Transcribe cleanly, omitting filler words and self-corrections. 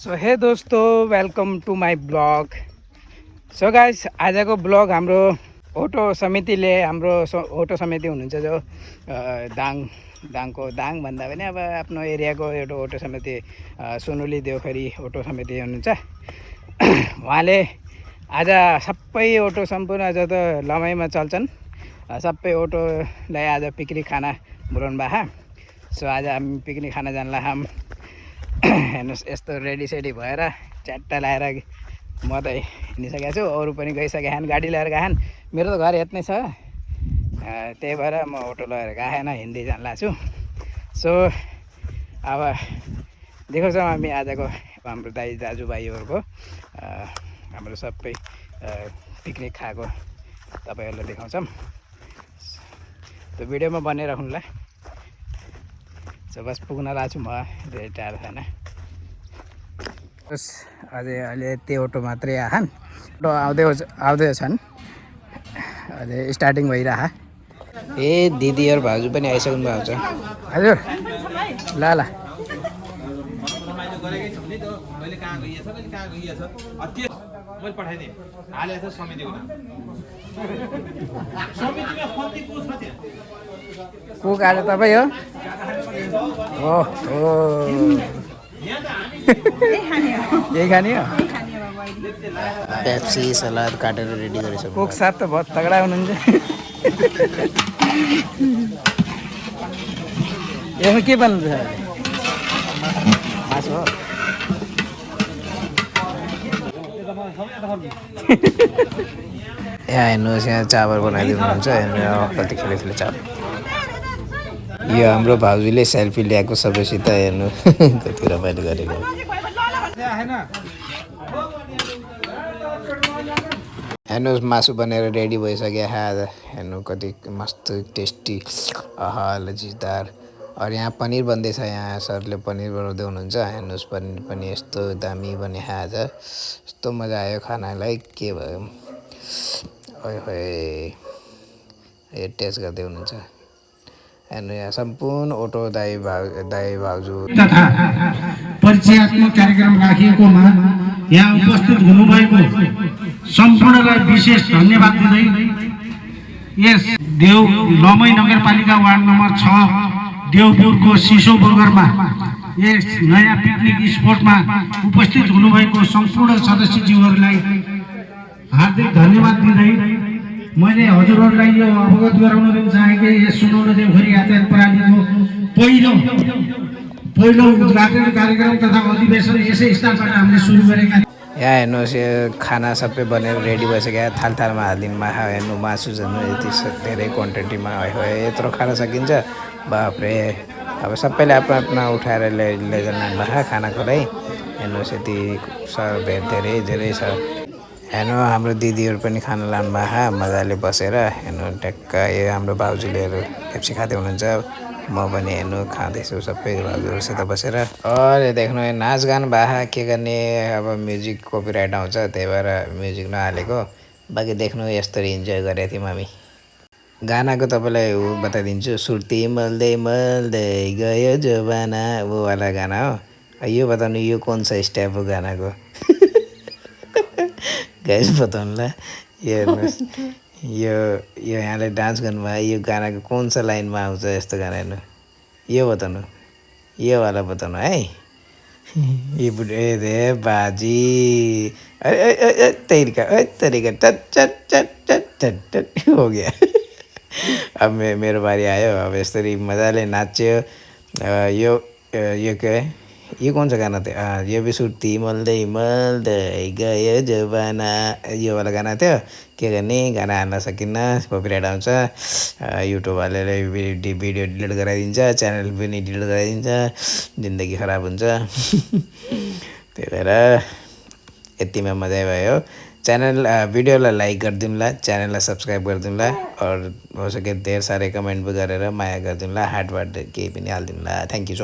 So हे दोस्तों, welcome to my blog. So guys, आजको ब्लग हाम्रो ओटो समितिले ओटो समिति हुनुहुन्छ जो दाङ भन्दा पनि अब आफ्नो एरियाको एउटा ओटो समिति सुनुली देउखरी ओटो समिति हुनुहुन्छ। उहाँले आज सबै ओटो सम्पूर्ण जत लमाइमा चल्छन् सबै ओटोलाई आज पिकनिक खाना बोलाउनु भएको। सो आज हामी पिकनिक खाना जानला हम हेर्नुहोस्, यस्तो रेडी भएर च्याट्टा लाएर म त हिँडिसकेको छु, अरू पनि गइसकेका छन्, गाडी लिएर गएछन्। मेरो त घर यत्नै छ, त्यही भएर म अटो लिएर गएन, हिँड्दै जानला छु। सो अब देखाउँछौँ हामी आजको हाम्रो दाजुभाइहरूको हाम्रो सबै पिकनिक खाएको तपाईँहरूलाई देखाउँछौँ। त्यो भिडियोमा बनाइराख्नुलाई। सो बस पुग्न लाग्छु, म धेरै टाढो छैन। बस अझै अहिले त्यो अटो मात्रै आछन्, अटो आउँदैछन्, अहिले स्टार्टिङ भइरह। ए दिदीहरू भाउजू पनि आइसक्नु भएको छ। हजुर ल ल को आज तपाईँ हो? यही खाने हो? पेप्सी सलाद काटेर रेडी गरिसक्नु। कोक साथ त बहुत तगडा हुनुहुन्छ। यसमा के बन्नु छ? मासु हो। यहाँ हेर्नुहोस्, यहाँ चावल बनाइदिनुहुन्छ। हेर्नु कति खेले चावल। यो हाम्रो भाउजूले सेल्फी ल्याएको सबैसित हेर्नु कति रमाइलो गरेको। हेर्नुहोस्, मासु बनेर रेडी भइसक्यो आज। हेर्नु कति मस्त टेस्टी, आहा लजिजदार। और यहाँ पनिर बन्दैछ, यहाँ सरले पनिर बनाउँदै हुनुहुन्छ। हेर्नुहोस्, पनिर पनि यस्तो दामी बने आज, यस्तो मजा आयो खानालाई। के भयो ए टेस्ट गर्दै हुनुहुन्छ। हेर्नु, यहाँ सम्पूर्ण ओटो दाई भाउजू तथा परिचयात्मक कार्यक्रम राखिएकोमा यहाँ उपस्थित हुनुभएको सम्पूर्णलाई विशेष धन्यवाद दिँदै यस लमई नगरपालिका वार्ड नम्बर 6 देवपुरको सिसो बगरमा यस नयाँ पिकनिक स्पोटमा उपस्थित हुनुभएको सम्पूर्ण सदस्यज्यूहरूलाई हार्दिक धन्यवाद दिँदै मैले हजुरहरूलाई यो अवगत गराउन दिन चाहे कि यस सुनौलो देउखरी यातायात प्रणालीको पहिलो उद्घाटन कार्यक्रम तथा अधिवेशन यसै स्थानबाट हामीले सुरु गरेका। यहाँ हेर्नुहोस्, यो खाना सबै बनेर रेडी भइसक्यो। थालमा हालिदिनु माहा। हेर्नु, मासु झन् यति धेरै क्वान्टिटीमा यत्रो खान सकिन्छ, बाफ्रे। अब सबैले आफ्नो उठाएर लैजानु माहा खानाको लागि। हेर्नुहोस्, यति धेरै छ। हेर्नु, हाम्रो दिदीहरू पनि खाना लानु भएको मजाले बसेर। हेर्नु, ट्याक्क यो हाम्रो भाउजूलेहरू पेप्सी खाँदै हुनुहुन्छ। म पनि हेर्नु खाँदैछु सबै भाउजूहरूसित बसेर। अरे देख्नु, नाचगान भएको के गर्ने। अब म्युजिक कपिराइट आउँछ, त्यही भएर म्युजिक नहालेको। बाँकी देख्नु, यसरी इन्जोय गरेको थियौँ हामी। गानाको तपाईँलाई बताइदिन्छु। सुर्ती मल्दै मल्दै गयो जवाना, वो वाला गाना हो। यो बताउनु, यो कुन सा स्टेप हो गानाको? गाइस बताउनुला। यो हेर्नुहोस्, यो यहाँले डान्स गर्नुभयो, यो गानाको कुन सा लाइनमा आउँछ यस्तो गाना? हेर्नु, यो बताउनु, यो वाला बताउनु है। ये दे बाजी तरीका चट हो गया। अब मेरो बारी आयो। अब यसरी मजाले नाच्यो। यो के यो कौन सा गाना थियो? यो भी सुर्ती मल्दै मल्दै गयो जवाना, यो वाला गाना थियो। के गर्ने, गाना हान्न सकिन्न, कपिराइट आउँछ। युट्युब हालेर भिडियो डिलिट गराइदिन्छ, च्यानल पनि डिलिट गराइदिन्छ, जिन्दगी खराब हुन्छ। त्यही भएर यतिमा मजा भयो। भिडियोलाई लाइक गरिदिउँला, च्यानललाई सब्सक्राइब गरिदिउँला, और हो सके धेर साह्रै कमेन्ट पनि गरेर माया गरिदिउँला, हार्ट केही पनि हालिदिउँला। Thank you so